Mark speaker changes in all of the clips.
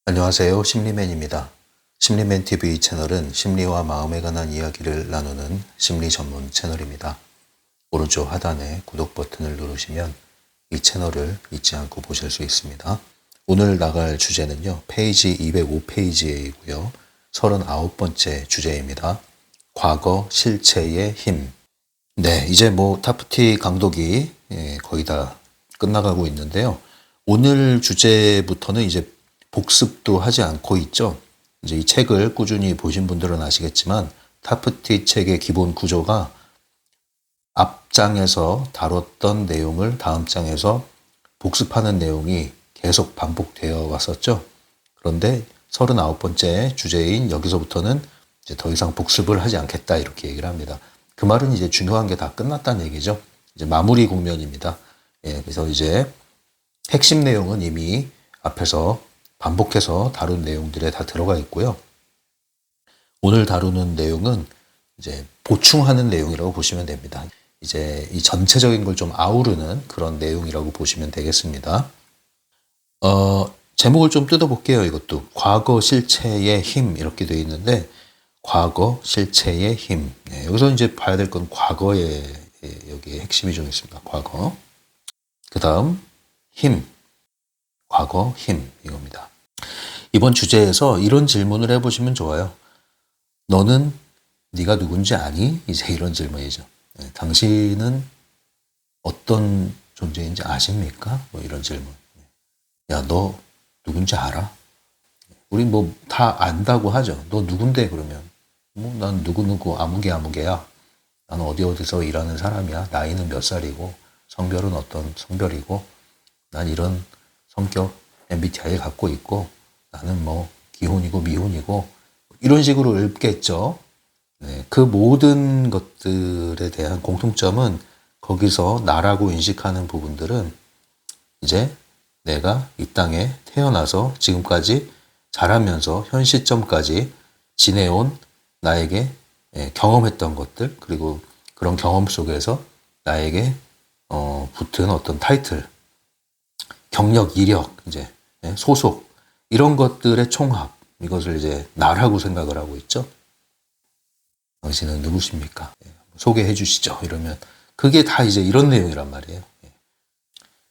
Speaker 1: 안녕하세요. 심리맨입니다. 심리맨 TV 채널은 심리와 마음에 관한 이야기를 나누는 심리 전문 채널입니다. 오른쪽 하단에 구독 버튼을 누르시면 이 채널을 잊지 않고 보실 수 있습니다. 오늘 나갈 주제는요. 페이지 205페이지이고요. 39번째 주제입니다. 과거 실체의 힘. 네, 이제 타프티 강독이 거의 다 끝나가고 있는데요. 오늘 주제부터는 이제 복습도 하지 않고 있죠. 이제 이 책을 꾸준히 보신 분들은 아시겠지만 타프티 책의 기본 구조가 앞장에서 다뤘던 내용을 다음 장에서 복습하는 내용이 계속 반복되어 왔었죠. 그런데 39번째 주제인 여기서부터는 이제 더 이상 복습을 하지 않겠다 이렇게 얘기를 합니다. 그 말은 이제 중요한 게 다 끝났다는 얘기죠. 이제 마무리 국면입니다. 그래서 이제 핵심 내용은 이미 앞에서 반복해서 다룬 내용들에 다 들어가 있고요. 오늘 다루는 내용은 이제 보충하는 내용이라고 보시면 됩니다. 이제 이 전체적인 걸 좀 아우르는 그런 내용이라고 보시면 되겠습니다. 제목을 좀 뜯어볼게요. 이것도 과거 실체의 힘 이렇게 되어 있는데 과거 실체의 힘. 여기서 이제 봐야 될 건 과거에 여기 핵심이 좀 있습니다. 과거. 그 다음 힘. 과거 힘 이겁니다. 이번 주제에서 이런 질문을 해보시면 좋아요. 너는 네가 누군지 아니? 이제 이런 질문이죠. 당신은 어떤 존재인지 아십니까? 이런 질문. 야, 너 누군지 알아? 우리 다 안다고 하죠. 너 누군데 그러면? 난 누구누구 아무개야. 나는 어디서 일하는 사람이야. 나이는 몇 살이고 성별은 어떤 성별이고 난 이런 성격 MBTI 갖고 있고 나는 기혼이고 미혼이고 이런 식으로 읽겠죠. 그 모든 것들에 대한 공통점은 거기서 나라고 인식하는 부분들은 이제 내가 이 땅에 태어나서 지금까지 자라면서 현 시점까지 지내온 나에게 경험했던 것들 그리고 그런 경험 속에서 나에게 붙은 어떤 타이틀, 경력, 이력, 이제 소속 이런 것들의 총합 이것을 이제 나라고 생각을 하고 있죠. 당신은 누구십니까? 소개해 주시죠. 이러면 그게 다 이제 이런 내용이란 말이에요.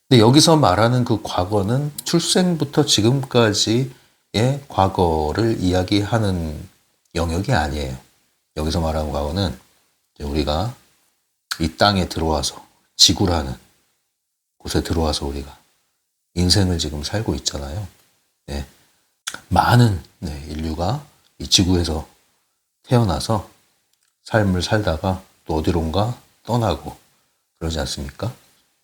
Speaker 1: 근데 여기서 말하는 그 과거는 출생부터 지금까지의 과거를 이야기하는 영역이 아니에요. 여기서 말하는 과거는 우리가 이 땅에 들어와서 지구라는 곳에 들어와서 우리가 인생을 지금 살고 있잖아요. 많은 인류가 이 지구에서 태어나서 삶을 살다가 또 어디론가 떠나고 그러지 않습니까?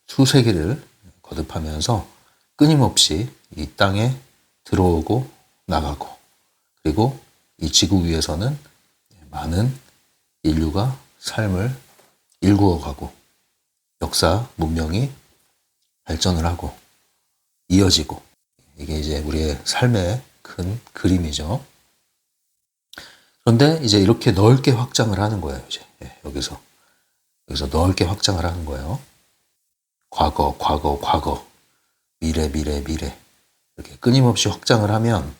Speaker 1: 수세기를 거듭하면서 끊임없이 이 땅에 들어오고 나가고 그리고 이 지구 위에서는 많은 인류가 삶을 일구어가고 역사, 문명이 발전을 하고 이어지고 이게 이제 우리의 삶의 큰 그림이죠. 그런데 이제 이렇게 넓게 확장을 하는 거예요. 이제 여기서 넓게 확장을 하는 거예요. 과거, 미래 이렇게 끊임없이 확장을 하면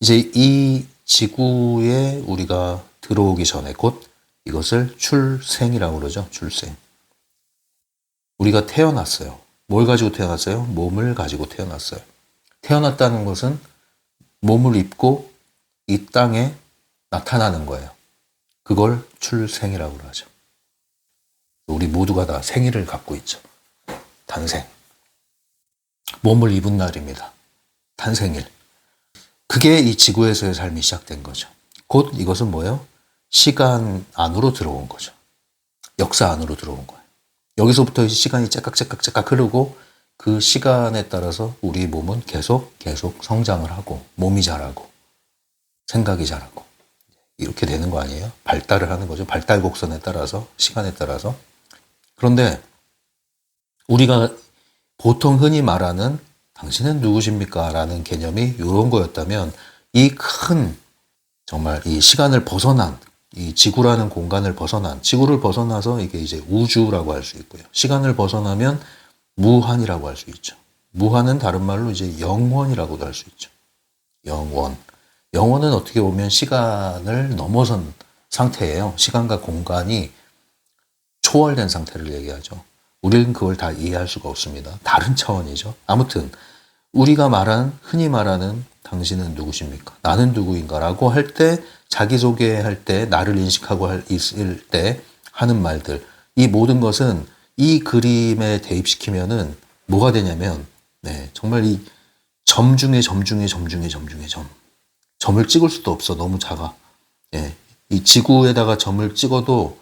Speaker 1: 이제 이 지구에 우리가 들어오기 전에 곧 이것을 출생이라고 그러죠. 출생. 우리가 태어났어요. 뭘 가지고 태어났어요? 몸을 가지고 태어났어요. 태어났다는 것은 몸을 입고 이 땅에 나타나는 거예요. 그걸 출생이라고 하죠. 우리 모두가 다 생일을 갖고 있죠. 탄생. 몸을 입은 날입니다. 탄생일. 그게 이 지구에서의 삶이 시작된 거죠. 곧 이것은 뭐예요? 시간 안으로 들어온 거죠. 역사 안으로 들어온 거예요. 여기서부터 시간이 째깍 흐르고 그 시간에 따라서 우리 몸은 계속 성장을 하고 몸이 자라고 생각이 자라고 이렇게 되는 거 아니에요? 발달을 하는 거죠. 발달 곡선에 따라서 시간에 따라서. 그런데 우리가 보통 흔히 말하는 당신은 누구십니까? 라는 개념이 이런 거였다면 이 큰 정말 이 시간을 벗어난 이 지구라는 공간을 벗어난 지구를 벗어나서 이게 이제 우주라고 할 수 있고요. 시간을 벗어나면 무한이라고 할 수 있죠. 무한은 다른 말로 이제 영원이라고도 할 수 있죠. 영원. 영원은 어떻게 보면 시간을 넘어선 상태예요. 시간과 공간이 초월된 상태를 얘기하죠. 우리는 그걸 다 이해할 수가 없습니다. 다른 차원이죠. 아무튼 우리가 흔히 말하는 당신은 누구십니까? 나는 누구인가? 라고 할 때, 자기소개할 때, 나를 인식하고 있을 때 하는 말들, 이 모든 것은 이 그림에 대입시키면은 뭐가 되냐면, 네, 정말 이 점 중에 점 중에 점 중에 점 중에 점. 점을 찍을 수도 없어. 너무 작아. 예. 이 지구에다가 점을 찍어도,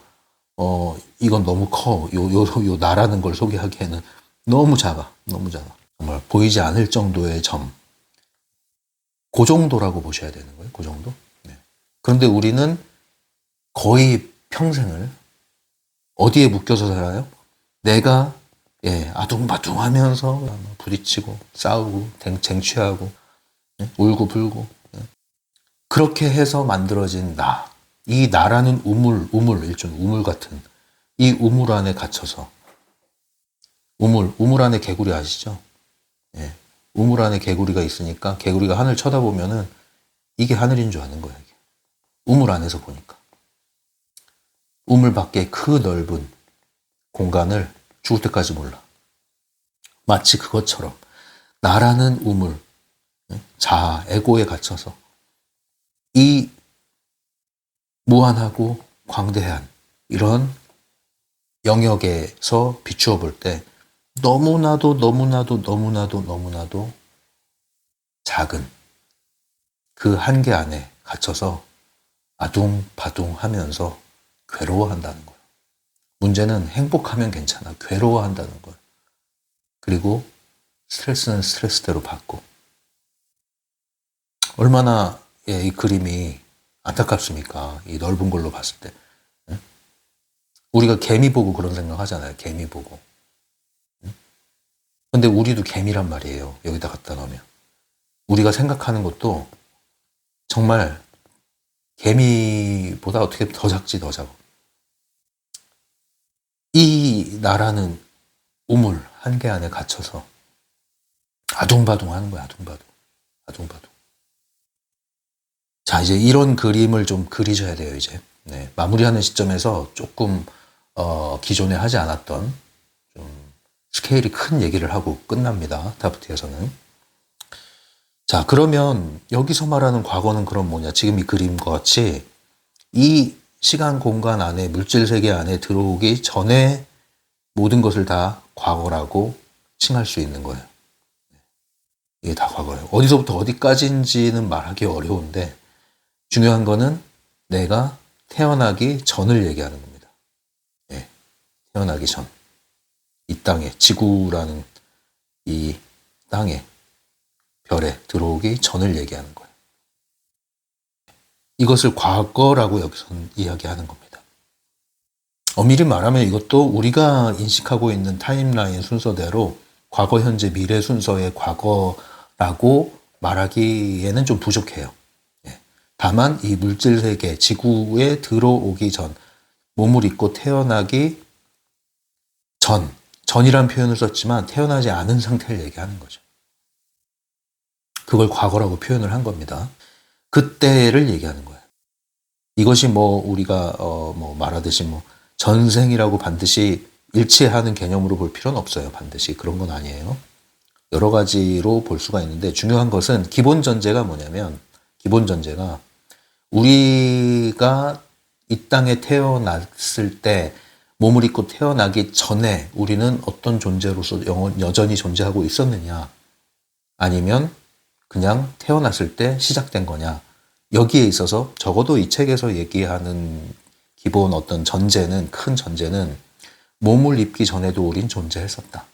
Speaker 1: 이건 너무 커. 요 나라는 걸 소개하기에는 너무 작아. 너무 작아. 정말 보이지 않을 정도의 점. 그 정도라고 보셔야 되는 거예요. 그 정도. 네. 그런데 우리는 거의 평생을 어디에 묶여서 살아요? 내가 아둥바둥하면서 부딪히고 싸우고 쟁취하고 울고 불고 그렇게 해서 만들어진 나. 이 나라는 일종의 우물 같은 이 우물 안에 갇혀서 우물 안에 개구리 아시죠? 예. 우물 안에 개구리가 있으니까 개구리가 하늘 쳐다보면은 이게 하늘인 줄 아는 거야. 이게. 우물 안에서 보니까. 우물 밖에 그 넓은 공간을 죽을 때까지 몰라. 마치 그것처럼 나라는 우물, 자아, 에고에 갇혀서 이 무한하고 광대한 이런 영역에서 비추어 볼 때 너무나도 작은 그 한계 안에 갇혀서 아둥바둥 하면서 괴로워한다는 거예요. 문제는 행복하면 괜찮아. 괴로워한다는 거예요. 그리고 스트레스는 스트레스대로 받고. 얼마나 이 그림이 안타깝습니까? 이 넓은 걸로 봤을 때. 우리가 개미 보고 그런 생각 하잖아요. 개미 보고. 근데 우리도 개미란 말이에요. 여기다 갖다 놓으면. 우리가 생각하는 것도 정말 개미보다 어떻게 더 작지, 더 작아. 이 나라는 우물 한계 안에 갇혀서 아둥바둥 하는 거야. 아둥바둥. 자, 이제 이런 그림을 좀 그리셔야 돼요. 이제 네, 마무리하는 시점에서 조금 기존에 하지 않았던 좀 스케일이 큰 얘기를 하고 끝납니다. 타프트에서는. 자, 그러면 여기서 말하는 과거는 그럼 뭐냐? 지금 이 그림과 같이 이 시간 공간 안에 물질 세계 안에 들어오기 전에 모든 것을 다 과거라고 칭할 수 있는 거예요. 이게 다 과거예요. 어디서부터 어디까지인지는 말하기 어려운데 중요한 거는 내가 태어나기 전을 얘기하는 겁니다. 네, 태어나기 전. 이 땅에, 지구라는 이 땅에, 별에 들어오기 전을 얘기하는 거예요. 이것을 과거라고 여기서는 이야기하는 겁니다. 엄밀히 말하면 이것도 우리가 인식하고 있는 타임라인 순서대로 과거, 현재, 미래 순서의 과거라고 말하기에는 좀 부족해요. 다만 이 물질 세계, 지구에 들어오기 전, 몸을 입고 태어나기 전이란 표현을 썼지만 태어나지 않은 상태를 얘기하는 거죠. 그걸 과거라고 표현을 한 겁니다. 그때를 얘기하는 거예요. 이것이 우리가 말하듯이 전생이라고 반드시 일치하는 개념으로 볼 필요는 없어요. 반드시 그런 건 아니에요. 여러 가지로 볼 수가 있는데 중요한 것은 기본 전제가 뭐냐면 우리가 이 땅에 태어났을 때 몸을 입고 태어나기 전에 우리는 어떤 존재로서 여전히 존재하고 있었느냐 아니면 그냥 태어났을 때 시작된 거냐 여기에 있어서 적어도 이 책에서 얘기하는 기본 어떤 큰 전제는 몸을 입기 전에도 우린 존재했었다.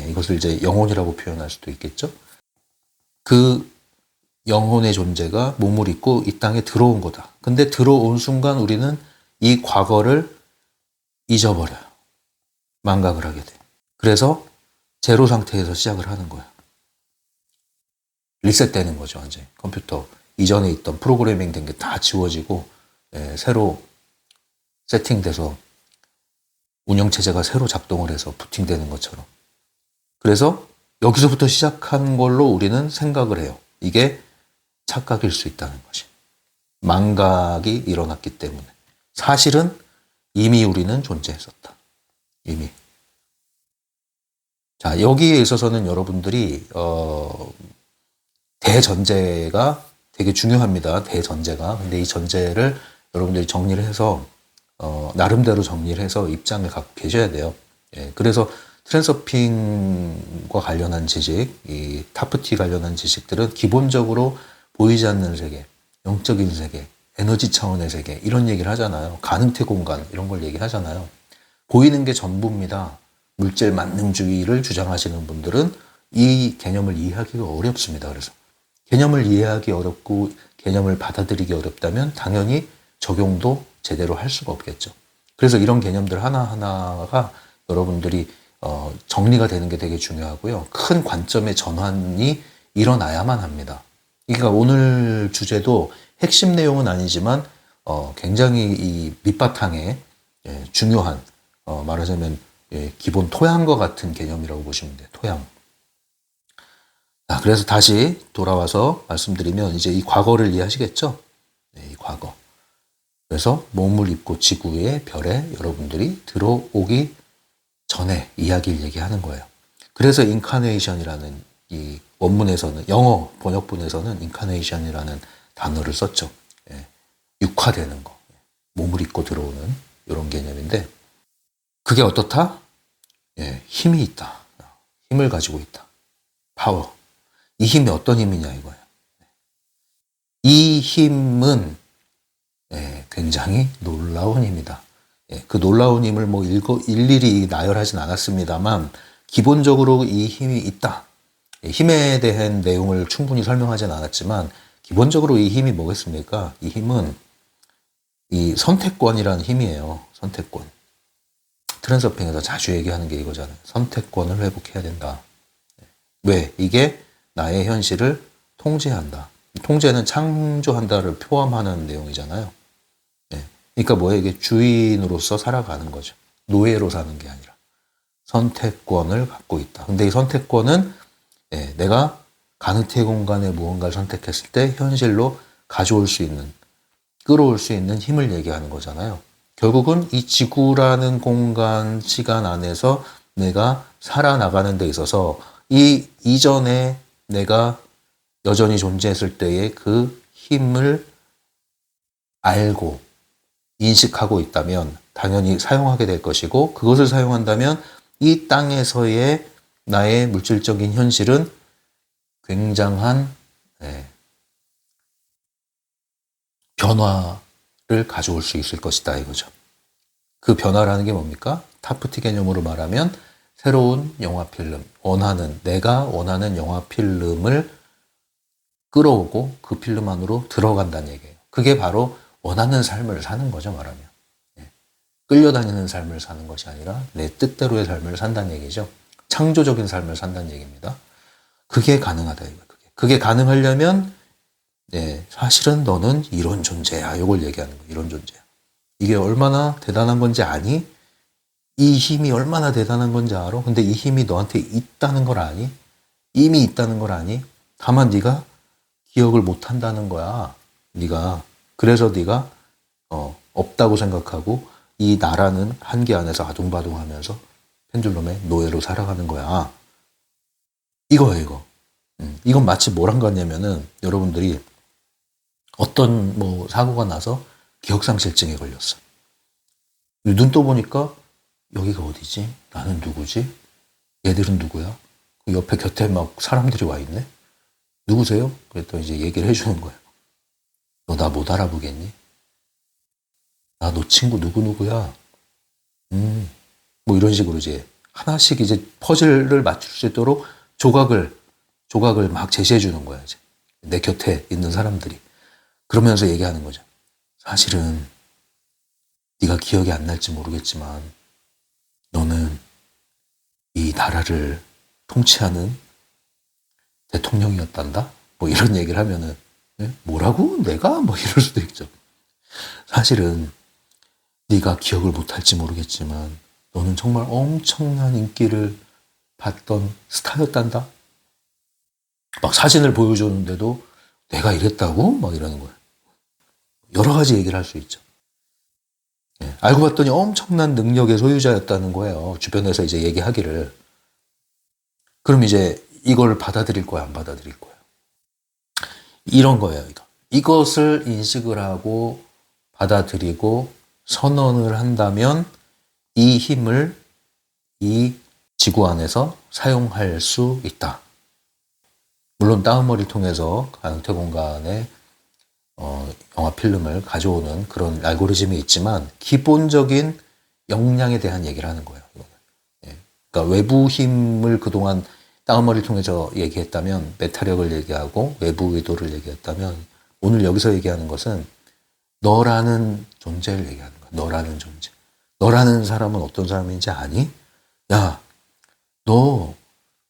Speaker 1: 이것을 이제 영혼이라고 표현할 수도 있겠죠. 그 영혼의 존재가 몸을 입고 이 땅에 들어온 거다. 근데 들어온 순간 우리는 이 과거를 잊어버려요. 망각을 하게 돼. 그래서 제로 상태에서 시작을 하는 거야. 리셋되는 거죠. 완전히. 컴퓨터 이전에 있던 프로그래밍 된 게 다 지워지고 새로 세팅돼서 운영체제가 새로 작동을 해서 부팅되는 것처럼. 그래서 여기서부터 시작한 걸로 우리는 생각을 해요. 이게 착각일 수 있다는 것이. 망각이 일어났기 때문에. 사실은 이미 우리는 존재했었다. 이미. 자, 여기에 있어서는 여러분들이 대전제가 되게 중요합니다. 대전제가. 근데 이 전제를 여러분들이 정리를 해서 나름대로 정리를 해서 입장을 갖고 계셔야 돼요. 예, 그래서 트랜서핑과 관련한 지식, 이 타프티 관련한 지식들은 기본적으로 보이지 않는 세계, 영적인 세계, 에너지 차원의 세계 이런 얘기를 하잖아요. 가능태 공간 이런 걸 얘기하잖아요. 보이는 게 전부입니다. 물질 만능주의를 주장하시는 분들은 이 개념을 이해하기가 어렵습니다. 그래서 개념을 이해하기 어렵고 개념을 받아들이기 어렵다면 당연히 적용도 제대로 할 수가 없겠죠. 그래서 이런 개념들 하나하나가 여러분들이 정리가 되는 게 되게 중요하고요. 큰 관점의 전환이 일어나야만 합니다. 그러니까 오늘 주제도 핵심 내용은 아니지만 굉장히 이 밑바탕에 중요한 말하자면 기본 토양과 같은 개념이라고 보시면 돼요. 토양. 자, 그래서 다시 돌아와서 말씀드리면 이제 이 과거를 이해하시겠죠? 네, 이 과거. 그래서 몸을 입고 지구의 별에 여러분들이 들어오기 전에 이야기를 얘기하는 거예요. 그래서 인카네이션이라는 이 원문에서는 영어 번역본에서는 인카네이션이라는 단어를 썼죠. 예, 육화되는 거, 몸을 입고 들어오는 이런 개념인데 그게 어떻다? 예, 힘이 있다. 힘을 가지고 있다. 파워. 이 힘이 어떤 힘이냐 이거예요. 이 힘은 굉장히 놀라운 힘이다. 그 놀라운 힘을 뭐 일일이 나열하진 않았습니다만 기본적으로 이 힘이 있다. 힘에 대한 내용을 충분히 설명하진 않았지만 기본적으로 이 힘이 뭐겠습니까? 이 힘은 이 선택권이라는 힘이에요. 선택권. 트랜서핑에서 자주 얘기하는 게 이거잖아요. 선택권을 회복해야 된다. 왜? 이게 나의 현실을 통제한다. 통제는 창조한다를 포함하는 내용이잖아요. 그러니까 뭐예요? 이게 주인으로서 살아가는 거죠. 노예로 사는 게 아니라. 선택권을 갖고 있다. 근데 이 선택권은 내가 가능태 공간에 무언가를 선택했을 때 현실로 가져올 수 있는, 끌어올 수 있는 힘을 얘기하는 거잖아요. 결국은 이 지구라는 공간, 시간 안에서 내가 살아나가는 데 있어서 이 이전에 내가 여전히 존재했을 때의 그 힘을 알고 인식하고 있다면 당연히 사용하게 될 것이고 그것을 사용한다면 이 땅에서의 나의 물질적인 현실은 굉장한 변화를 가져올 수 있을 것이다 이거죠. 그 변화라는 게 뭡니까? 타프티 개념으로 말하면 새로운 영화 필름, 내가 원하는 영화 필름을 끌어오고 그 필름 안으로 들어간다는 얘기예요. 그게 바로 원하는 삶을 사는 거죠, 말하면. 끌려다니는 삶을 사는 것이 아니라 내 뜻대로의 삶을 산다는 얘기죠. 창조적인 삶을 산다는 얘기입니다. 그게 가능하다 이거예요. 그게 가능하려면 사실은 너는 이런 존재야. 이걸 얘기하는 거예요. 이런 존재야. 이게 얼마나 대단한 건지 아니? 이 힘이 얼마나 대단한 건지 알아? 근데 이 힘이 너한테 있다는 걸 아니? 이미 있다는 걸 아니? 다만 네가 기억을 못 한다는 거야. 그래서 네가 없다고 생각하고 이 나라는 한계 안에서 아둥바둥하면서 펜듈럼의 노예로 살아가는 거야. 이거예요, 이거. 이건 마치 뭐랑 같냐면은 여러분들이 어떤 뭐 사고가 나서 기억상실증에 걸렸어. 눈 떠보니까 여기가 어디지? 나는 누구지? 얘들은 누구야? 그 옆에 곁에 막 사람들이 와 있네? 누구세요? 그랬더니 이제 얘기를 해주는 거예요. 너 나 못 알아보겠니? 나 너 친구 누구누구야? 뭐 이런 식으로 이제 하나씩 이제 퍼즐을 맞출 수 있도록 조각을 막 제시해 주는 거야, 이제. 내 곁에 있는 사람들이. 그러면서 얘기하는 거죠. 사실은 네가 기억이 안 날지 모르겠지만 너는 이 나라를 통치하는 대통령이었단다? 뭐 이런 얘기를 하면은 뭐라고? 내가? 뭐 이럴 수도 있죠. 사실은 네가 기억을 못할지 모르겠지만 너는 정말 엄청난 인기를 받던 스타였단다? 막 사진을 보여줬는데도 내가 이랬다고? 막 이러는 거예요. 여러 가지 얘기를 할 수 있죠. 알고 봤더니 엄청난 능력의 소유자였다는 거예요. 주변에서 이제 얘기하기를. 그럼 이제 이걸 받아들일 거야, 안 받아들일 거야? 이런 거예요, 이거. 이것을 인식을 하고 받아들이고 선언을 한다면 이 힘을 이 지구 안에서 사용할 수 있다. 물론 다운머리를 통해서 가상태 공간에 영화 필름을 가져오는 그런 알고리즘이 있지만 기본적인 역량에 대한 얘기를 하는 거예요. 그러니까 외부 힘을 그동안 다운머리를 통해서 얘기했다면 메타력을 얘기하고 외부 의도를 얘기했다면 오늘 여기서 얘기하는 것은 너라는 존재를 얘기하는 거야. 너라는 존재. 너라는 사람은 어떤 사람인지 아니? 야, 너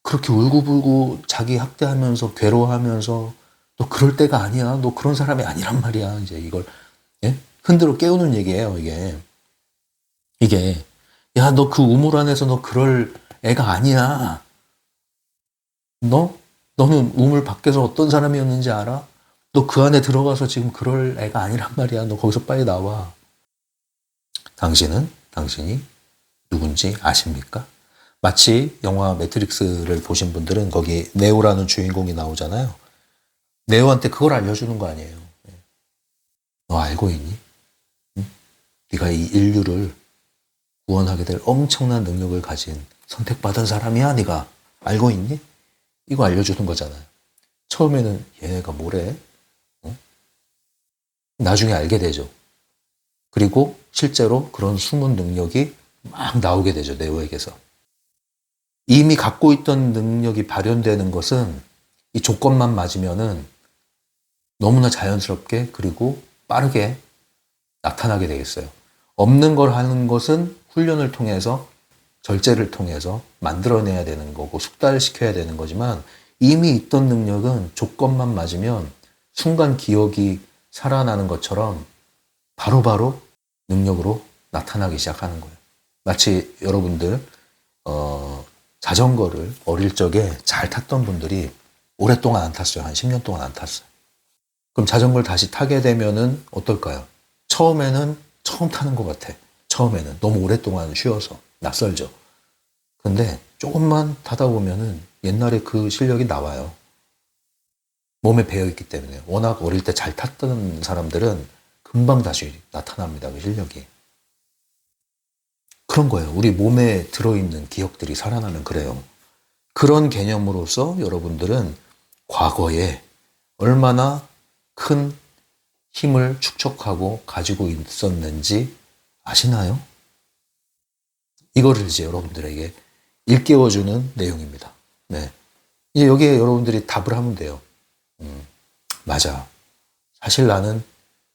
Speaker 1: 그렇게 울고불고 자기 학대하면서 괴로워하면서 너 그럴 때가 아니야. 너 그런 사람이 아니란 말이야. 이제 이걸 흔들어 깨우는 얘기예요. 이게 야, 너 그 우물 안에서 너 그럴 애가 아니야. 너는 우물 밖에서 어떤 사람이었는지 알아? 너 그 안에 들어가서 지금 그럴 애가 아니란 말이야. 너 거기서 빨리 나와. 당신이 누군지 아십니까? 마치 영화 매트릭스를 보신 분들은 거기 네오라는 주인공이 나오잖아요. 네오한테 그걸 알려주는 거 아니에요. 너 알고 있니? 응? 네가 이 인류를 구원하게 될 엄청난 능력을 가진 선택받은 사람이야. 네가 알고 있니? 이거 알려주는 거잖아요. 처음에는 얘네가 뭐래? 나중에 알게 되죠. 그리고 실제로 그런 숨은 능력이 막 나오게 되죠. 네오에게서. 이미 갖고 있던 능력이 발현되는 것은 이 조건만 맞으면은 너무나 자연스럽게 그리고 빠르게 나타나게 되겠어요. 없는 걸 하는 것은 훈련을 통해서 절제를 통해서 만들어내야 되는 거고 숙달시켜야 되는 거지만 이미 있던 능력은 조건만 맞으면 순간 기억이 살아나는 것처럼 바로바로 능력으로 나타나기 시작하는 거예요. 마치 여러분들 자전거를 어릴 적에 잘 탔던 분들이 오랫동안 안 탔어요. 한 10년 동안 안 탔어요. 그럼 자전거를 다시 타게 되면은 어떨까요? 처음에는 처음 타는 것 같아. 처음에는 너무 오랫동안 쉬어서 낯설죠. 근데 조금만 타다 보면은 옛날에 그 실력이 나와요. 몸에 배어있기 때문에. 워낙 어릴 때 잘 탔던 사람들은 금방 다시 나타납니다. 그 실력이. 그런 거예요. 우리 몸에 들어있는 기억들이 살아나면 그래요. 그런 개념으로서 여러분들은 과거에 얼마나 큰 힘을 축적하고 가지고 있었는지 아시나요? 이거를 이제 여러분들에게 일깨워주는 내용입니다. 네. 이제 여기에 여러분들이 답을 하면 돼요. 맞아. 사실 나는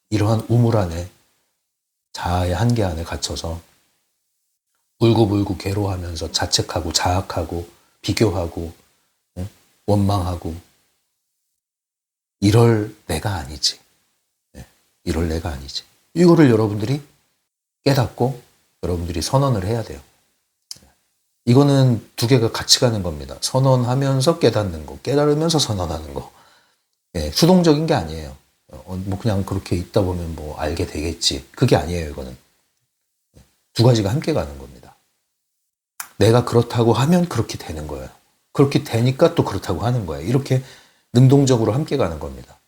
Speaker 1: 이러한 우물 안에 자아의 한계 안에 갇혀서 울고불고 괴로워하면서 자책하고 자학하고 비교하고 원망하고 이럴 내가 아니지. 이럴 내가 아니지. 이거를 여러분들이 깨닫고 여러분들이 선언을 해야 돼요. 이거는 두 개가 같이 가는 겁니다. 선언하면서 깨닫는 거, 깨달으면서 선언하는 거. 수동적인 게 아니에요. 뭐 그냥 그렇게 있다 보면 뭐 알게 되겠지. 그게 아니에요, 이거는. 두 가지가 함께 가는 겁니다. 내가 그렇다고 하면 그렇게 되는 거예요. 그렇게 되니까 또 그렇다고 하는 거예요. 이렇게 능동적으로 함께 가는 겁니다.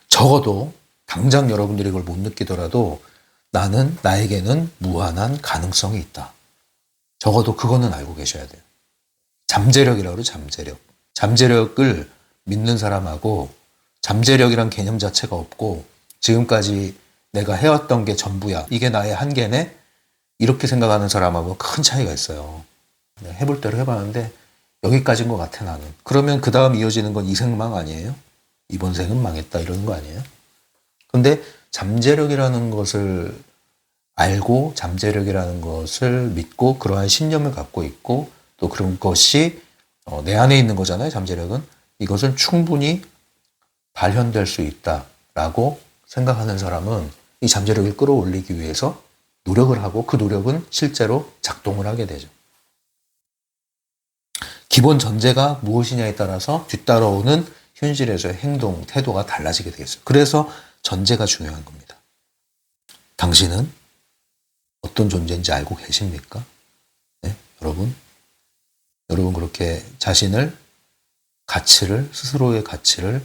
Speaker 1: 적어도 당장 여러분들이 이걸 못 느끼더라도 나에게는 무한한 가능성이 있다. 적어도 그거는 알고 계셔야 돼요. 잠재력이라고 그러죠, 잠재력. 잠재력을 믿는 사람하고 잠재력이란 개념 자체가 없고 지금까지 내가 해왔던 게 전부야. 이게 나의 한계네? 이렇게 생각하는 사람하고 큰 차이가 있어요. 해볼 대로 해봤는데 여기까지인 것 같아 나는. 그러면 그 다음 이어지는 건 이생망 아니에요? 이번 생은 망했다 이러는 거 아니에요? 근데 잠재력이라는 것을 알고 잠재력이라는 것을 믿고 그러한 신념을 갖고 있고 또 그런 것이 내 안에 있는 거잖아요. 잠재력은. 이것은 충분히 발현될 수 있다라고 생각하는 사람은 이 잠재력을 끌어올리기 위해서 노력을 하고 그 노력은 실제로 작동을 하게 되죠. 기본 전제가 무엇이냐에 따라서 뒤따라오는 현실에서의 행동, 태도가 달라지게 되겠어요. 그래서 전제가 중요한 겁니다. 당신은 어떤 존재인지 알고 계십니까? 네? 여러분 그렇게 자신을 스스로의 가치를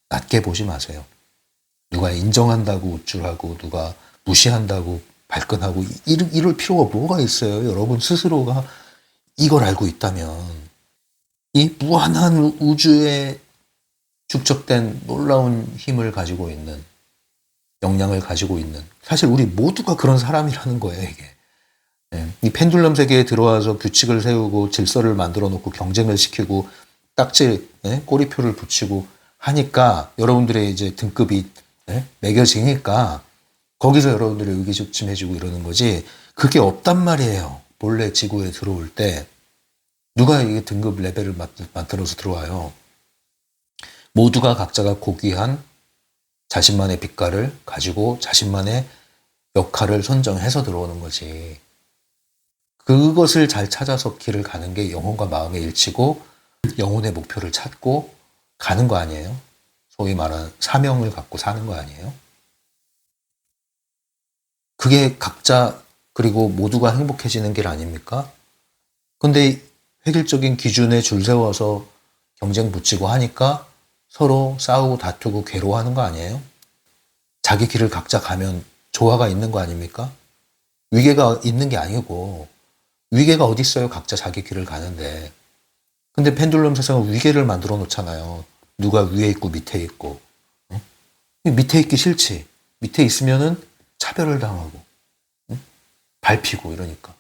Speaker 1: 낮게 보지 마세요. 누가 인정한다고 우쭐하고 누가 무시한다고 발끈하고 이럴 필요가 뭐가 있어요. 여러분 스스로가 이걸 알고 있다면 이 무한한 우주에 축적된 놀라운 힘을 가지고 있는 역량을 가지고 있는 사실 우리 모두가 그런 사람이라는 거예요. 이게 이 펜듈럼 세계에 들어와서 규칙을 세우고 질서를 만들어 놓고 경쟁을 시키고 딱지 꼬리표를 붙이고 하니까 여러분들의 이제 등급이 매겨지니까 거기서 여러분들이 의기소침해지고 이러는 거지 그게 없단 말이에요. 본래 지구에 들어올 때 누가 이게 등급 레벨을 만들어서 들어와요. 모두가 각자가 고귀한 자신만의 빛깔을 가지고 자신만의 역할을 선정해서 들어오는 거지. 그것을 잘 찾아서 길을 가는 게 영혼과 마음의 일치고 영혼의 목표를 찾고 가는 거 아니에요? 소위 말하는 사명을 갖고 사는 거 아니에요? 그게 각자 그리고 모두가 행복해지는 길 아닙니까? 근데 획일적인 기준에 줄 세워서 경쟁 붙이고 하니까 서로 싸우고 다투고 괴로워하는 거 아니에요? 자기 길을 각자 가면 조화가 있는 거 아닙니까? 위계가 있는 게 아니고 위계가 어디 있어요? 각자 자기 길을 가는데. 근데 펜듈럼 세상은 위계를 만들어 놓잖아요. 누가 위에 있고 밑에 있고. 응? 밑에 있기 싫지. 밑에 있으면은 차별을 당하고 응? 밟히고 이러니까.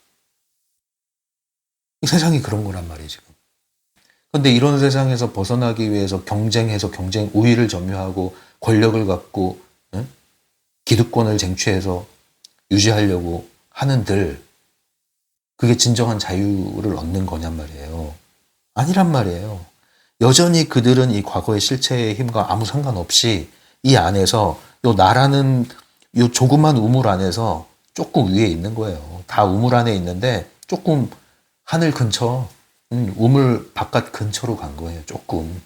Speaker 1: 이 세상이 그런 거란 말이에요 지금. 근데 이런 세상에서 벗어나기 위해서 경쟁해서 경쟁 우위를 점유하고 권력을 갖고 응? 기득권을 쟁취해서 유지하려고 하는들 그게 진정한 자유를 얻는 거냔 말이에요. 아니란 말이에요. 여전히 그들은 이 과거의 실체의 힘과 아무 상관없이 이 안에서 요 나라는 요 조그만 우물 안에서 조금 위에 있는 거예요. 다 우물 안에 있는데 조금 하늘 근처, 우물 바깥 근처로 간 거예요. 조금.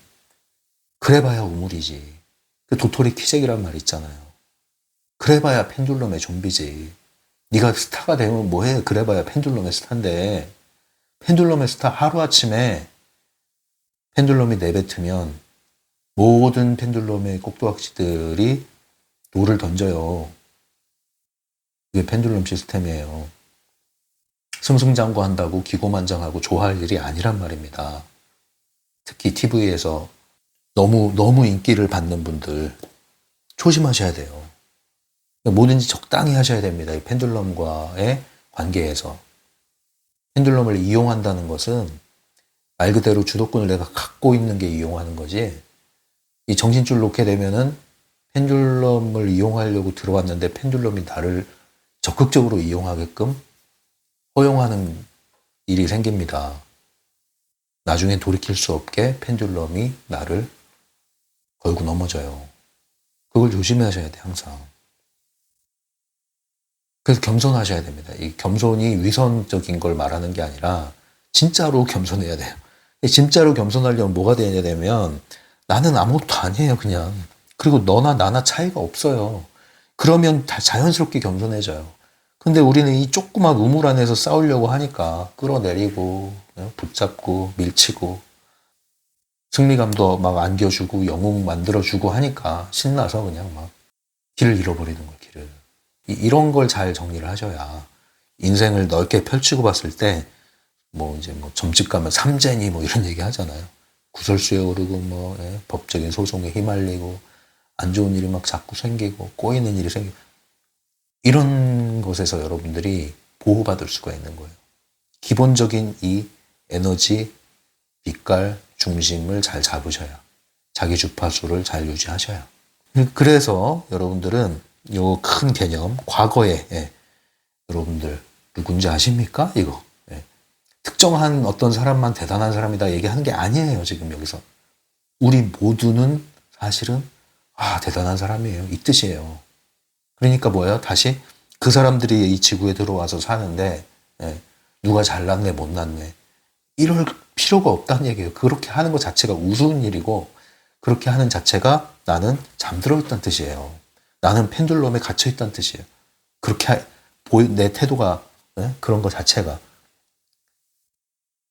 Speaker 1: 그래봐야 우물이지. 그 도토리 키재기란 말 있잖아요. 그래봐야 펜듈럼의 좀비지. 네가 스타가 되면 뭐해? 그래봐야 펜듈럼의 스타인데 펜듈럼의 스타 하루아침에 펜듈럼이 내뱉으면 모든 펜듈럼의 꼭두각시들이 돌을 던져요. 이게 펜듈럼 시스템이에요. 승승장구한다고 기고만장하고 좋아할 일이 아니란 말입니다. 특히 TV에서 너무 인기를 받는 분들 조심하셔야 돼요. 뭐든지 적당히 하셔야 됩니다. 이 펜듈럼과의 관계에서. 펜듈럼을 이용한다는 것은 말 그대로 주도권을 내가 갖고 있는 게 이용하는 거지. 이 정신줄 놓게 되면은 펜듈럼을 이용하려고 들어왔는데 펜듈럼이 나를 적극적으로 이용하게끔 허용하는 일이 생깁니다. 나중에 돌이킬 수 없게 펜듈럼이 나를 걸고 넘어져요. 그걸 조심하셔야 돼, 항상. 그래서 겸손하셔야 됩니다. 이 겸손이 위선적인 걸 말하는 게 아니라 진짜로 겸손해야 돼요. 진짜로 겸손하려면 뭐가 되냐 되면 나는 아무것도 아니에요, 그냥. 그리고 너나 나나 차이가 없어요. 그러면 다 자연스럽게 겸손해져요. 근데 우리는 이 조그만 우물 안에서 싸우려고 하니까 끌어내리고 붙잡고 밀치고 승리감도 막 안겨주고 영웅 만들어주고 하니까 신나서 그냥 막 길을 잃어버리는 거예요, 길을. 이런 걸 잘 정리를 하셔야 인생을 넓게 펼치고 봤을 때 이제 점집 가면 삼재니 이런 얘기 하잖아요. 구설수에 오르고 법적인 소송에 휘말리고 안 좋은 일이 막 자꾸 생기고 꼬이는 일이 생기고 이런 것에서 여러분들이 보호받을 수가 있는 거예요. 기본적인 이 에너지, 빛깔, 중심을 잘 잡으셔야 자기 주파수를 잘 유지하셔야. 그래서 여러분들은 요 큰 개념, 과거에 여러분들 누군지 아십니까? 이거. 특정한 어떤 사람만 대단한 사람이다 얘기하는 게 아니에요. 지금 여기서. 우리 모두는 사실은 대단한 사람이에요. 이 뜻이에요. 그러니까 뭐예요? 다시 그 사람들이 이 지구에 들어와서 사는데 누가 잘났네 못났네 이럴 필요가 없다는 얘기예요. 그렇게 하는 것 자체가 우스운 일이고 그렇게 하는 자체가 나는 잠들어 있다는 뜻이에요. 나는 펜듈럼에 갇혀 있다는 뜻이에요. 그렇게 내 태도가 그런 것 자체가.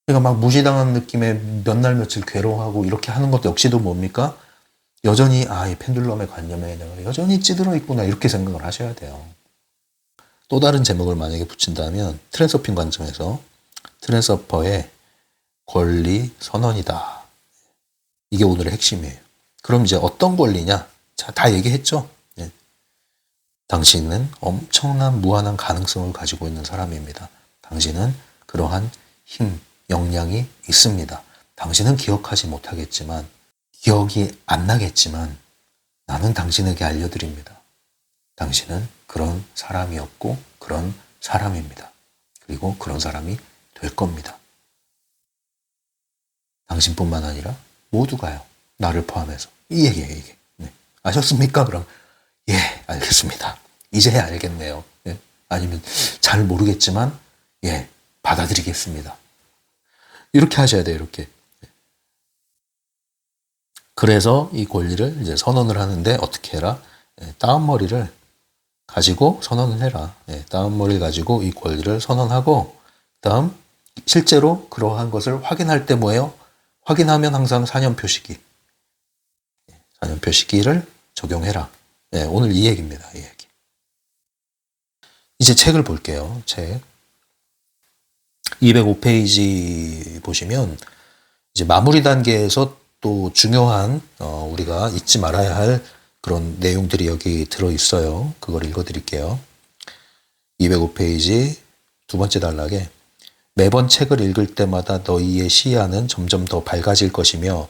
Speaker 1: 그러니까 막 무시당한 느낌에 몇 날 며칠 괴로워하고 이렇게 하는 것도 역시도 뭡니까? 여전히 이 펜듈럼의 관념에 내가 여전히 찌들어 있구나 이렇게 생각을 하셔야 돼요. 또 다른 제목을 만약에 붙인다면 트랜서핑 관점에서 트랜서퍼의 권리 선언이다. 이게 오늘의 핵심이에요. 그럼 이제 어떤 권리냐? 자, 다 얘기했죠? 네. 당신은 엄청난 무한한 가능성을 가지고 있는 사람입니다. 당신은 그러한 힘, 역량이 있습니다. 당신은 기억하지 못하겠지만, 기억이 안 나겠지만, 나는 당신에게 알려드립니다. 당신은 그런 사람이었고, 그런 사람입니다. 그리고 그런 사람이 될 겁니다. 당신뿐만 아니라 모두가요. 나를 포함해서. 이 얘기예요, 이게. 네. 아셨습니까? 그럼, 예, 알겠습니다. 이제야 알겠네요. 예. 아니면 잘 모르겠지만, 예, 받아들이겠습니다. 이렇게 하셔야 돼요, 이렇게. 그래서 이 권리를 이제 선언을 하는데 어떻게 해라? 예, 다운머리를 가지고 선언을 해라. 예, 다운머리를 가지고 이 권리를 선언하고, 다음, 실제로 그러한 것을 확인할 때 뭐예요? 확인하면 항상 4년표 시기. 4년표 시기를 적용해라. 네, 오늘 이 얘기입니다. 이 얘기. 이제 책을 볼게요. 책. 205페이지 보시면 이제 마무리 단계에서 또 중요한 우리가 잊지 말아야 할 그런 내용들이 여기 들어 있어요. 그걸 읽어 드릴게요. 205페이지 두 번째 단락에 매번 책을 읽을 때마다 너희의 시야는 점점 더 밝아질 것이며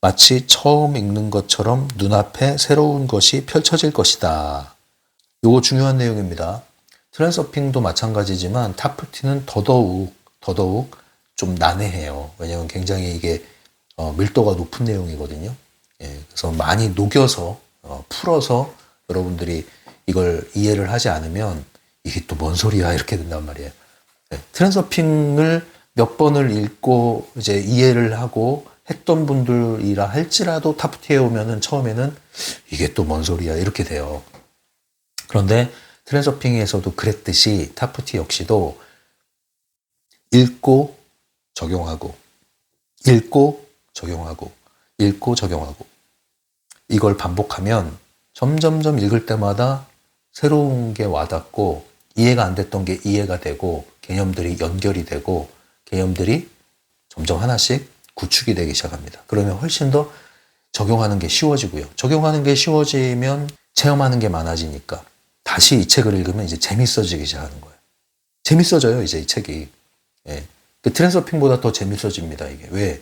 Speaker 1: 마치 처음 읽는 것처럼 눈앞에 새로운 것이 펼쳐질 것이다. 이거 중요한 내용입니다. 트랜서핑도 마찬가지지만 타프티는 더더욱 좀 난해해요. 왜냐하면 굉장히 이게 밀도가 높은 내용이거든요. 예, 그래서 많이 녹여서 풀어서 여러분들이 이걸 이해를 하지 않으면 이게 또 뭔 소리야 이렇게 된단 말이에요. 네, 트랜서핑을 몇 번을 읽고 이제 이해를 하고 했던 분들이라 할지라도 타프티에 오면은 처음에는 이게 또 뭔 소리야 이렇게 돼요. 그런데 트랜서핑에서도 그랬듯이 타프티 역시도 읽고 적용하고 읽고 적용하고 읽고 적용하고 이걸 반복하면 점점점 읽을 때마다 새로운 게 와닿고 이해가 안 됐던 게 이해가 되고 개념들이 연결이 되고 개념들이 점점 하나씩 구축이 되기 시작합니다. 그러면 훨씬 더 적용하는 게 쉬워지고요. 적용하는 게 쉬워지면 체험하는 게 많아지니까 다시 이 책을 읽으면 이제 재밌어지기 시작하는 거예요. 재밌어져요, 이제 이 책이. 예. 그 트랜서핑보다 더 재밌어집니다, 이게. 왜?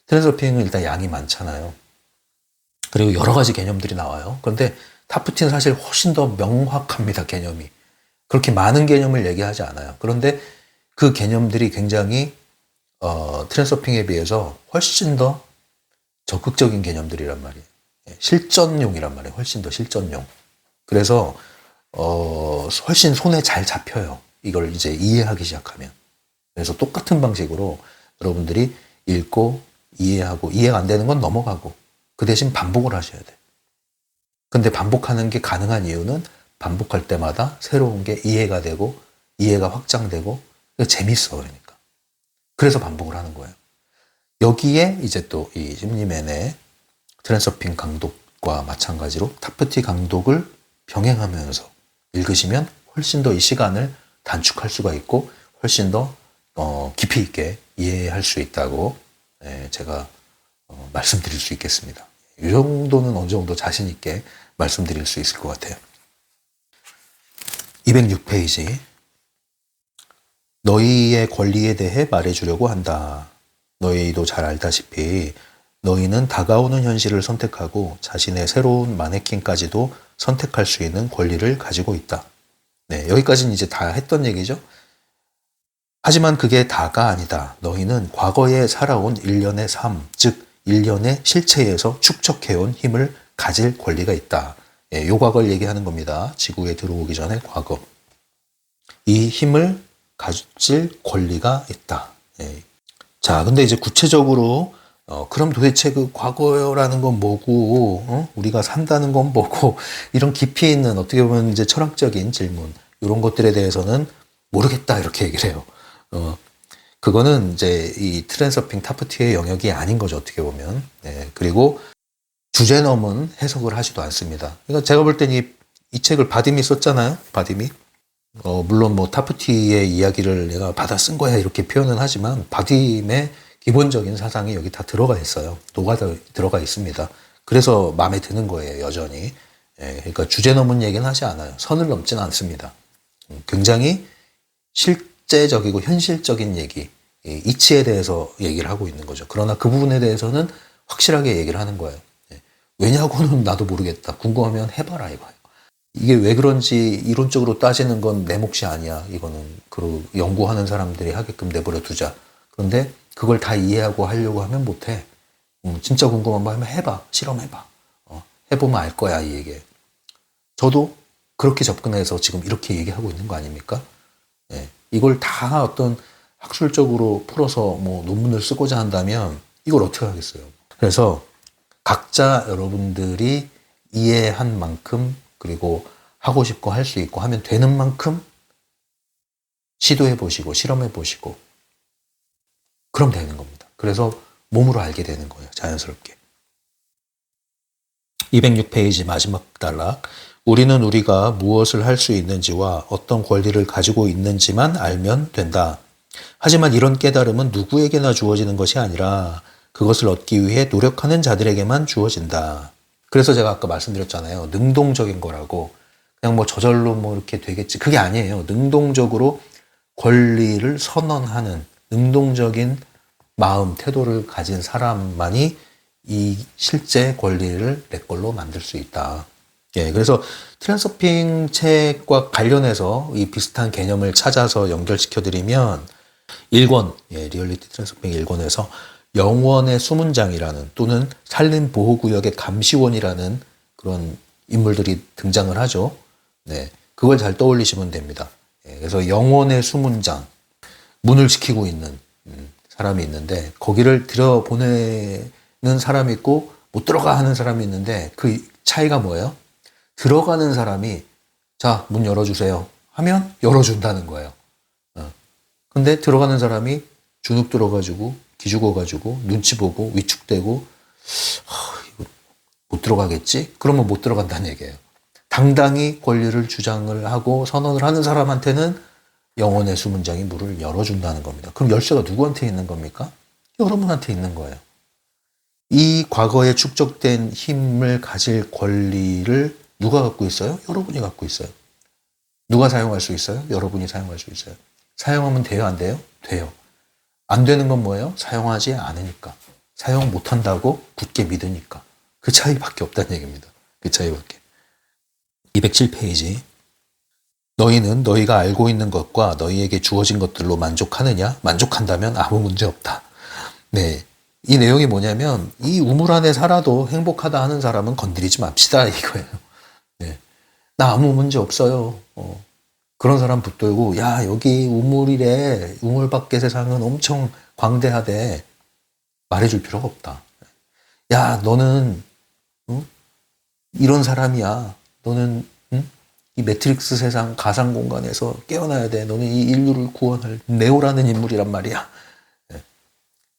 Speaker 1: 트랜서핑은 일단 양이 많잖아요. 그리고 여러 가지 개념들이 나와요. 그런데 타프티는 사실 훨씬 더 명확합니다, 개념이. 그렇게 많은 개념을 얘기하지 않아요. 그런데 그 개념들이 굉장히 트랜서핑에 비해서 훨씬 더 적극적인 개념들이란 말이에요. 실전용이란 말이에요. 훨씬 더 실전용. 그래서 훨씬 손에 잘 잡혀요. 이걸 이제 이해하기 시작하면. 그래서 똑같은 방식으로 여러분들이 읽고 이해하고 이해가 안 되는 건 넘어가고 그 대신 반복을 하셔야 돼요. 근데 반복하는 게 가능한 이유는 반복할 때마다 새로운 게 이해가 되고 이해가 확장되고 재밌어 그러니까. 그래서 반복을 하는 거예요. 여기에 이제 또 이 심리맨의 트랜서핑 강독과 마찬가지로 타프티 강독을 병행하면서 읽으시면 훨씬 더 이 시간을 단축할 수가 있고 훨씬 더 깊이 있게 이해할 수 있다고 제가 말씀드릴 수 있겠습니다. 이 정도는 어느 정도 자신 있게 말씀드릴 수 있을 것 같아요. 206페이지 너희의 권리에 대해 말해주려고 한다. 너희도 잘 알다시피 너희는 다가오는 현실을 선택하고 자신의 새로운 마네킹까지도 선택할 수 있는 권리를 가지고 있다. 네, 여기까지는 이제 다 했던 얘기죠. 하지만 그게 다가 아니다. 너희는 과거에 살아온 일련의 삶, 즉 일련의 실체에서 축적해온 힘을 가질 권리가 있다. 예, 요 과거를 얘기하는 겁니다. 지구에 들어오기 전에 과거. 이 힘을 가질 권리가 있다. 예, 자, 근데 이제 구체적으로 그럼 도대체 그 과거라는 건 뭐고, 우리가 산다는 건 뭐고, 이런 깊이 있는 어떻게 보면 이제 철학적인 질문, 이런 것들에 대해서는 모르겠다, 이렇게 얘기를 해요. 그거는 이제 이 트랜서핑 타프티의 영역이 아닌 거죠, 어떻게 보면. 네, 그리고 주제 넘은 해석을 하지도 않습니다. 그러니까 제가 볼 땐 이 책을 바딤이 썼잖아요, 바딤이. 물론 뭐 타프티의 이야기를 내가 받아 쓴 거야 이렇게 표현은 하지만 바딤의 기본적인 사상이 여기 다 들어가 있어요. 녹아 들어가 있습니다. 그래서 마음에 드는 거예요, 여전히. 예, 그러니까 주제 넘은 얘기는 하지 않아요. 선을 넘지는 않습니다. 굉장히 실제적이고 현실적인 얘기, 이치에 대해서 얘기를 하고 있는 거죠. 그러나 그 부분에 대해서는 확실하게 얘기를 하는 거예요. 예, 왜냐고는 나도 모르겠다. 궁금하면 해봐라 이거예요. 이게 왜 그런지 이론적으로 따지는 건 내 몫이 아니야. 이거는 그 연구하는 사람들이 하게끔 내버려 두자. 그런데 그걸 다 이해하고 하려고 하면 못해. 진짜 궁금한 거 하면 해봐. 실험해봐. 해보면 알 거야, 이 얘기. 저도 그렇게 접근해서 지금 이렇게 얘기하고 있는 거 아닙니까? 예, 이걸 다 어떤 학술적으로 풀어서 뭐 논문을 쓰고자 한다면 이걸 어떻게 하겠어요? 그래서 각자 여러분들이 이해한 만큼 그리고 하고 싶고 할 수 있고 하면 되는 만큼 시도해 보시고 실험해 보시고 그럼 되는 겁니다. 그래서 몸으로 알게 되는 거예요. 자연스럽게. 206페이지 마지막 단락. 우리는 우리가 무엇을 할 수 있는지와 어떤 권리를 가지고 있는지만 알면 된다. 하지만 이런 깨달음은 누구에게나 주어지는 것이 아니라 그것을 얻기 위해 노력하는 자들에게만 주어진다. 그래서 제가 아까 말씀드렸잖아요. 능동적인 거라고. 그냥 뭐 저절로 뭐 이렇게 되겠지. 그게 아니에요. 능동적으로 권리를 선언하는 능동적인 마음, 태도를 가진 사람만이 이 실제 권리를 내 걸로 만들 수 있다. 예, 그래서 트랜서핑 책과 관련해서 이 비슷한 개념을 찾아서 연결시켜드리면 1권, 예, 리얼리티 트랜서핑 1권에서 영원의 수문장이라는 또는 산림보호구역의 감시원이라는 그런 인물들이 등장을 하죠. 네, 그걸 잘 떠올리시면 됩니다. 예, 그래서 영원의 수문장, 문을 지키고 있는 사람이 있는데 거기를 들여보내는 사람이 있고 못 들어가 하는 사람이 있는데 그 차이가 뭐예요? 들어가는 사람이 자, 문 열어주세요 하면 열어준다는 거예요. 근데 들어가는 사람이 주눅 들어가지고 기죽어가지고 눈치 보고 위축되고 이거 못 들어가겠지? 그러면 못 들어간다는 얘기예요. 당당히 권리를 주장을 하고 선언을 하는 사람한테는 영혼의 수문장이 문을 열어준다는 겁니다. 그럼 열쇠가 누구한테 있는 겁니까? 여러분한테 있는 거예요. 이 과거에 축적된 힘을 가질 권리를 누가 갖고 있어요? 여러분이 갖고 있어요. 누가 사용할 수 있어요? 여러분이 사용할 수 있어요. 사용하면 돼요? 안 돼요? 돼요. 안 되는 건 뭐예요? 사용하지 않으니까. 사용 못한다고 굳게 믿으니까. 그 차이밖에 없다는 얘기입니다. 그 차이밖에. 207페이지. 너희는 너희가 알고 있는 것과 너희에게 주어진 것들로 만족하느냐? 만족한다면 아무 문제 없다. 네. 이 내용이 뭐냐면 이 우물 안에 살아도 행복하다 하는 사람은 건드리지 맙시다 이거예요. 네. 나 아무 문제 없어요. 그런 사람 붙들고 야 여기 우물이래. 우물 밖의 세상은 엄청 광대하대. 말해줄 필요가 없다. 야 너는 이런 사람이야. 너는 이 매트릭스 세상 가상 공간에서 깨어나야 돼. 너는 이 인류를 구원할 네오라는 인물이란 말이야.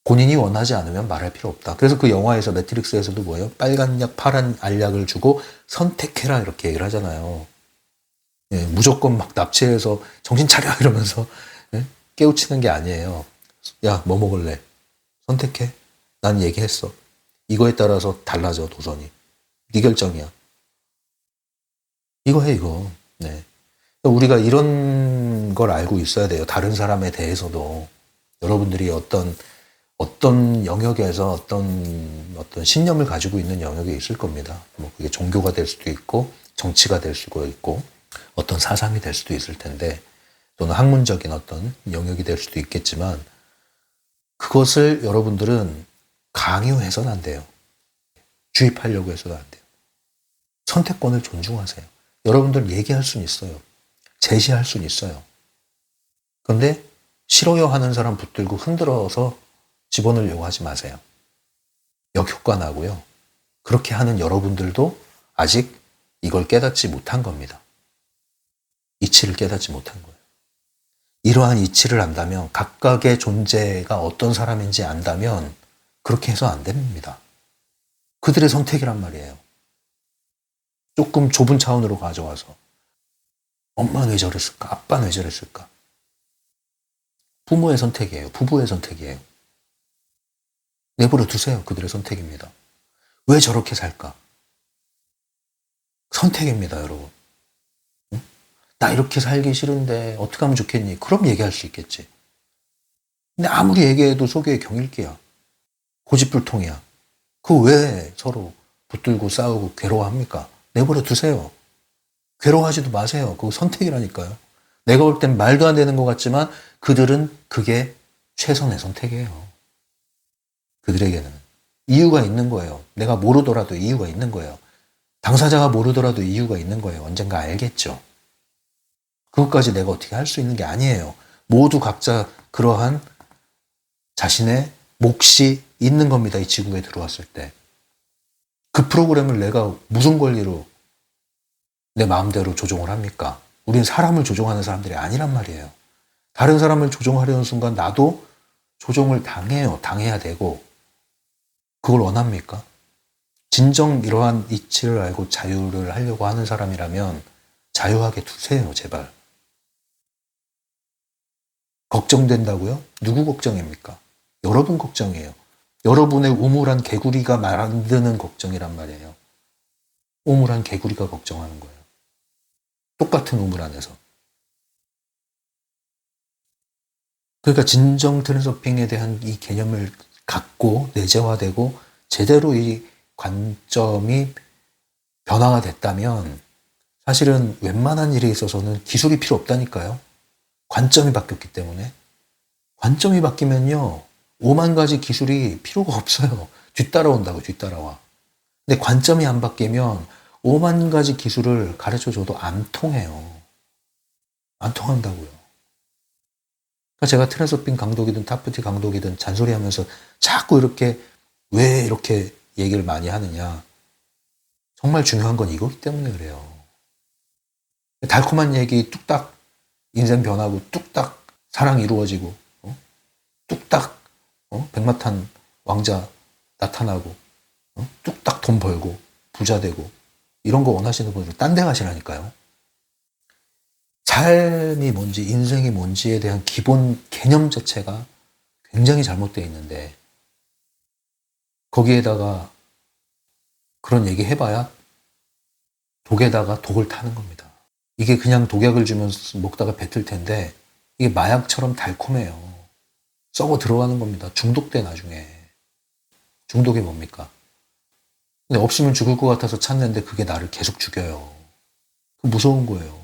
Speaker 1: 본인이 원하지 않으면 말할 필요 없다. 그래서 그 영화에서 매트릭스에서도 뭐예요? 빨간 약, 파란 알약을 주고 선택해라 이렇게 얘기를 하잖아요. 예, 무조건 막 납치해서 정신 차려 이러면서 예? 깨우치는 게 아니에요. 야, 뭐 먹을래? 선택해. 난 얘기했어. 이거에 따라서 달라져 도선이. 네 결정이야. 이거 해 이거. 네. 우리가 이런 걸 알고 있어야 돼요. 다른 사람에 대해서도 여러분들이 어떤 영역에서 어떤 신념을 가지고 있는 영역이 있을 겁니다. 뭐 그게 종교가 될 수도 있고 정치가 될 수도 있고 어떤 사상이 될 수도 있을 텐데 또는 학문적인 어떤 영역이 될 수도 있겠지만 그것을 여러분들은 강요해서는 안 돼요. 주입하려고 해서는 안 돼요. 선택권을 존중하세요. 여러분들 얘기할 수는 있어요. 제시할 수는 있어요. 그런데 싫어요 하는 사람 붙들고 흔들어서 집어넣으려고 하지 마세요. 역효과 나고요. 그렇게 하는 여러분들도 아직 이걸 깨닫지 못한 겁니다. 이치를 깨닫지 못한 거예요. 이러한 이치를 안다면, 각각의 존재가 어떤 사람인지 안다면 그렇게 해서 안 됩니다. 그들의 선택이란 말이에요. 조금 좁은 차원으로 가져와서 엄마는 왜 저랬을까? 아빠는 왜 저랬을까? 부모의 선택이에요. 부부의 선택이에요. 내버려 두세요. 그들의 선택입니다. 왜 저렇게 살까? 선택입니다, 여러분. 응? 나 이렇게 살기 싫은데 어떻게 하면 좋겠니? 그럼 얘기할 수 있겠지. 근데 아무리 얘기해도 속에 경일기야. 고집불통이야. 그 왜 서로 붙들고 싸우고 괴로워합니까? 내버려 두세요. 괴로워하지도 마세요. 그거 선택이라니까요. 내가 볼 땐 말도 안 되는 것 같지만 그들은 그게 최선의 선택이에요. 그들에게는. 이유가 있는 거예요. 내가 모르더라도 이유가 있는 거예요. 당사자가 모르더라도 이유가 있는 거예요. 언젠가 알겠죠. 그것까지 내가 어떻게 할 수 있는 게 아니에요. 모두 각자 그러한 자신의 몫이 있는 겁니다. 이 지구에 들어왔을 때. 그 프로그램을 내가 무슨 권리로 내 마음대로 조종을 합니까? 우린 사람을 조종하는 사람들이 아니란 말이에요. 다른 사람을 조종하려는 순간 나도 조종을 당해요. 당해야 되고. 그걸 원합니까? 진정 이러한 이치를 알고 자유를 하려고 하는 사람이라면 자유하게 두세요, 제발. 걱정된다고요? 누구 걱정입니까? 여러분 걱정이에요. 여러분의 우물한 개구리가 만드는 걱정이란 말이에요. 우물한 개구리가 걱정하는 거예요. 똑같은 우물 안에서. 그러니까 진정 트랜스서핑에 대한 이 개념을 갖고 내재화되고 제대로 이 관점이 변화가 됐다면 사실은 웬만한 일에 있어서는 기술이 필요 없다니까요. 관점이 바뀌었기 때문에. 관점이 바뀌면요. 5만 가지 기술이 필요가 없어요. 뒤따라온다고, 뒤따라와. 근데 관점이 안 바뀌면 5만 가지 기술을 가르쳐줘도 안 통해요. 안 통한다고요. 그러니까 제가 트랜스서핑 강독이든 타프티 강독이든 잔소리하면서 자꾸 이렇게 왜 이렇게 얘기를 많이 하느냐. 정말 중요한 건 이거기 때문에 그래요. 달콤한 얘기 뚝딱 인생 변하고 뚝딱 사랑 이루어지고 뚝딱 백마탄 왕자 나타나고 뚝딱 돈 벌고 부자 되고 이런 거 원하시는 분들은 딴 데 가시라니까요. 삶이 뭔지 인생이 뭔지에 대한 기본 개념 자체가 굉장히 잘못되어 있는데 거기에다가 그런 얘기 해봐야 독에다가 독을 타는 겁니다. 이게 그냥 독약을 주면 먹다가 뱉을 텐데 이게 마약처럼 달콤해요. 썩어 들어가는 겁니다. 중독돼 나중에. 중독이 뭡니까? 근데 없으면 죽을 것 같아서 찾는데 그게 나를 계속 죽여요. 그 무서운 거예요.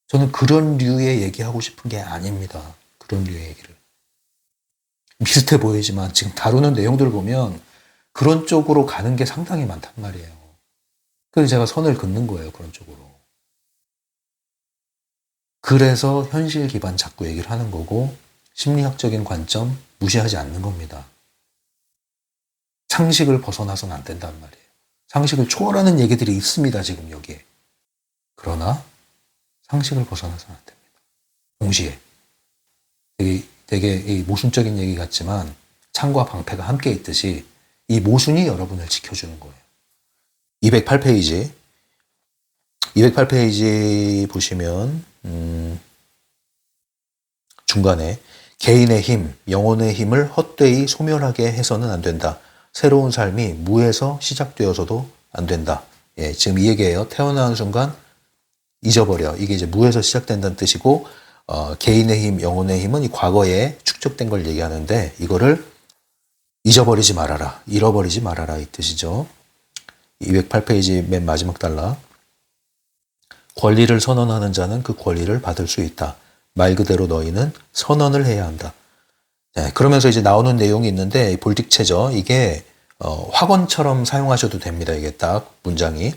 Speaker 1: 저는 그런 류의 얘기하고 싶은 게 아닙니다. 그런 류의 얘기를. 비슷해 보이지만 지금 다루는 내용들을 보면 그런 쪽으로 가는 게 상당히 많단 말이에요. 그래서 제가 선을 긋는 거예요. 그런 쪽으로. 그래서 현실 기반 자꾸 얘기를 하는 거고 심리학적인 관점 무시하지 않는 겁니다. 상식을 벗어나서는 안 된단 말이에요. 상식을 초월하는 얘기들이 있습니다. 지금 여기에. 그러나 상식을 벗어나서는 안 됩니다. 동시에 되게 이 모순적인 얘기 같지만 창과 방패가 함께 있듯이 이 모순이 여러분을 지켜주는 거예요. 208페이지 208페이지 보시면 중간에 개인의 힘, 영혼의 힘을 헛되이 소멸하게 해서는 안 된다. 새로운 삶이 무에서 시작되어서도 안 된다. 예, 지금 이 얘기예요. 태어나는 순간 잊어버려. 이게 이제 무에서 시작된다는 뜻이고 개인의 힘, 영혼의 힘은 이 과거에 축적된 걸 얘기하는데 이거를 잊어버리지 말아라. 잃어버리지 말아라. 이 뜻이죠. 208페이지 맨 마지막 단락. 권리를 선언하는 자는 그 권리를 받을 수 있다. 말 그대로 너희는 선언을 해야 한다. 네, 그러면서 이제 나오는 내용이 있는데 볼틱체죠. 이게 확언처럼 사용하셔도 됩니다. 이게 딱 문장이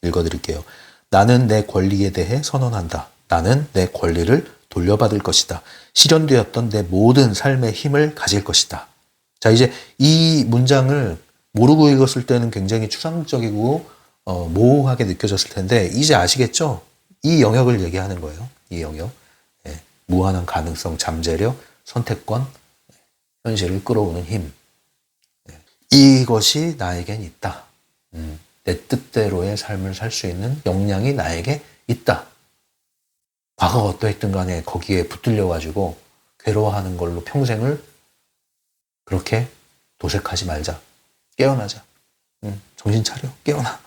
Speaker 1: 읽어드릴게요. 나는 내 권리에 대해 선언한다. 나는 내 권리를 돌려받을 것이다. 실현되었던 내 모든 삶의 힘을 가질 것이다. 자, 이제 이 문장을 모르고 읽었을 때는 굉장히 추상적이고 모호하게 느껴졌을 텐데 이제 아시겠죠? 이 영역을 얘기하는 거예요. 이 영역. 예, 무한한 가능성, 잠재력, 선택권, 현실을 끌어오는 힘. 예, 이것이 나에겐 있다. 내 뜻대로의 삶을 살 수 있는 역량이 나에게 있다. 과거가 어떠했든 간에 거기에 붙들려가지고 괴로워하는 걸로 평생을 그렇게 도색하지 말자. 깨어나자. 정신 차려. 깨어나.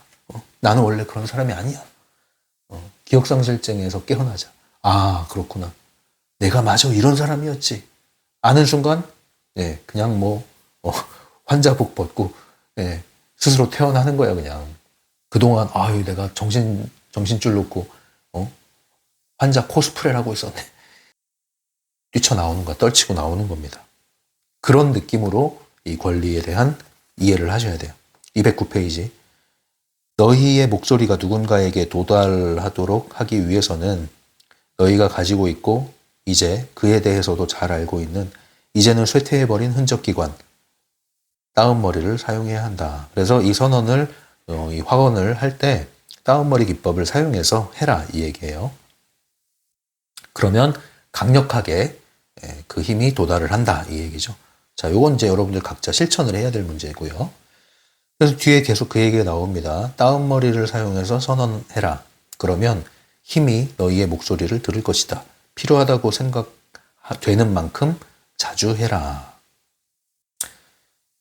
Speaker 1: 나는 원래 그런 사람이 아니야. 기억상실증에서 깨어나자. 아, 그렇구나. 내가 마저 이런 사람이었지. 아는 순간, 예, 그냥 환자복 벗고, 예, 스스로 태어나는 거야, 그냥. 그동안, 아유, 내가 정신줄 놓고, 환자 코스프레를 하고 있었네. 뛰쳐나오는 거야. 떨치고 나오는 겁니다. 그런 느낌으로 이 권리에 대한 이해를 하셔야 돼요. 209페이지. 너희의 목소리가 누군가에게 도달하도록 하기 위해서는 너희가 가지고 있고 이제 그에 대해서도 잘 알고 있는 이제는 쇠퇴해버린 흔적기관, 다운머리를 사용해야 한다. 그래서 이 선언을, 이 확언을 할 때 다운머리 기법을 사용해서 해라 이 얘기예요. 그러면 강력하게 그 힘이 도달을 한다 이 얘기죠. 자, 요건 이제 여러분들 각자 실천을 해야 될 문제고요. 그래서 뒤에 계속 그 얘기가 나옵니다. 다운머리를 사용해서 선언해라. 그러면 힘이 너희의 목소리를 들을 것이다. 필요하다고 생각되는 만큼 자주 해라.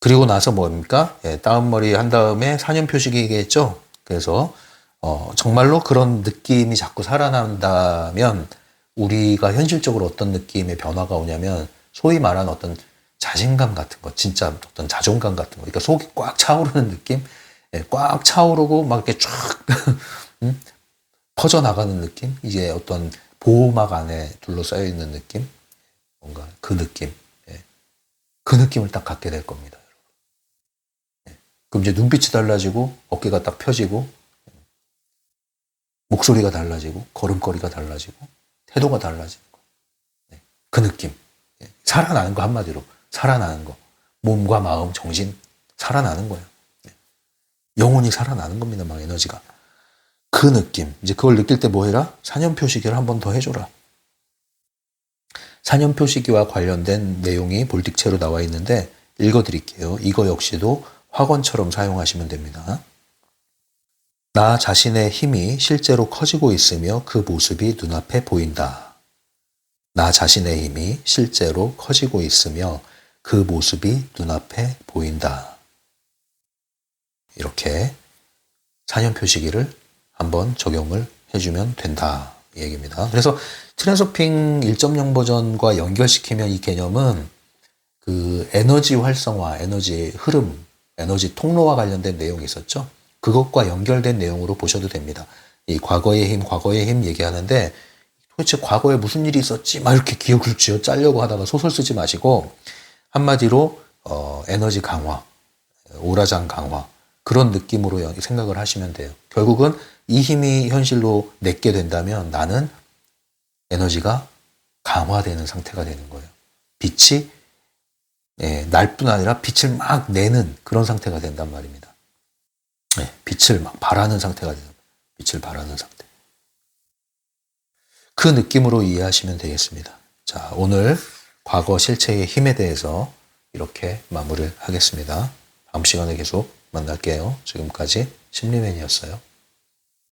Speaker 1: 그리고 나서 뭡니까? 다운머리 한 다음에 사념표시기겠죠? 그래서 정말로 그런 느낌이 자꾸 살아난다면 우리가 현실적으로 어떤 느낌의 변화가 오냐면 소위 말하는 어떤 자신감 같은 거, 진짜 어떤 자존감 같은 거, 그러니까 속이 꽉 차오르는 느낌, 꽉 차오르고 막 이렇게 쫙 퍼져나가는 느낌, 이제 어떤 보호막 안에 둘러싸여 있는 느낌, 뭔가 그 느낌, 그 느낌을 딱 갖게 될 겁니다. 그럼 이제 눈빛이 달라지고 어깨가 딱 펴지고 목소리가 달라지고 걸음걸이가 달라지고 태도가 달라지는 거. 그 느낌. 살아나는 거 한마디로. 살아나는 거. 몸과 마음, 정신 살아나는 거예요. 영혼이 살아나는 겁니다. 막 에너지가. 그 느낌. 이제 그걸 느낄 때 뭐 해라? 사념표시기를 한 번 더 해줘라. 사념표시기와 관련된 내용이 볼틱체로 나와 있는데 읽어드릴게요. 이거 역시도 확언처럼 사용하시면 됩니다. 나 자신의 힘이 실제로 커지고 있으며 그 모습이 눈앞에 보인다. 나 자신의 힘이 실제로 커지고 있으며 그 모습이 눈앞에 보인다. 이렇게 사념표시기를 한번 적용을 해주면 된다. 이 얘기입니다. 그래서 트랜서핑 1.0 버전과 연결시키면 이 개념은 그 에너지 활성화, 에너지 흐름, 에너지 통로와 관련된 내용이 있었죠. 그것과 연결된 내용으로 보셔도 됩니다. 이 과거의 힘 얘기하는데 도대체 과거에 무슨 일이 있었지? 막 이렇게 기억을 쥐어 짜려고 하다가 소설 쓰지 마시고 한마디로 에너지 강화, 오라장 강화 그런 느낌으로 생각을 하시면 돼요. 결국은 이 힘이 현실로 내게 된다면 나는 에너지가 강화되는 상태가 되는 거예요. 빛이 날 뿐 아니라 빛을 막 내는 그런 상태가 된단 말입니다. 빛을 막 발하는 상태가 되는 거예요. 빛을 발하는 상태. 그 느낌으로 이해하시면 되겠습니다. 자, 오늘 과거 실체의 힘에 대해서 이렇게 마무리를 하겠습니다. 다음 시간에 계속 만날게요. 지금까지 심리맨이었어요.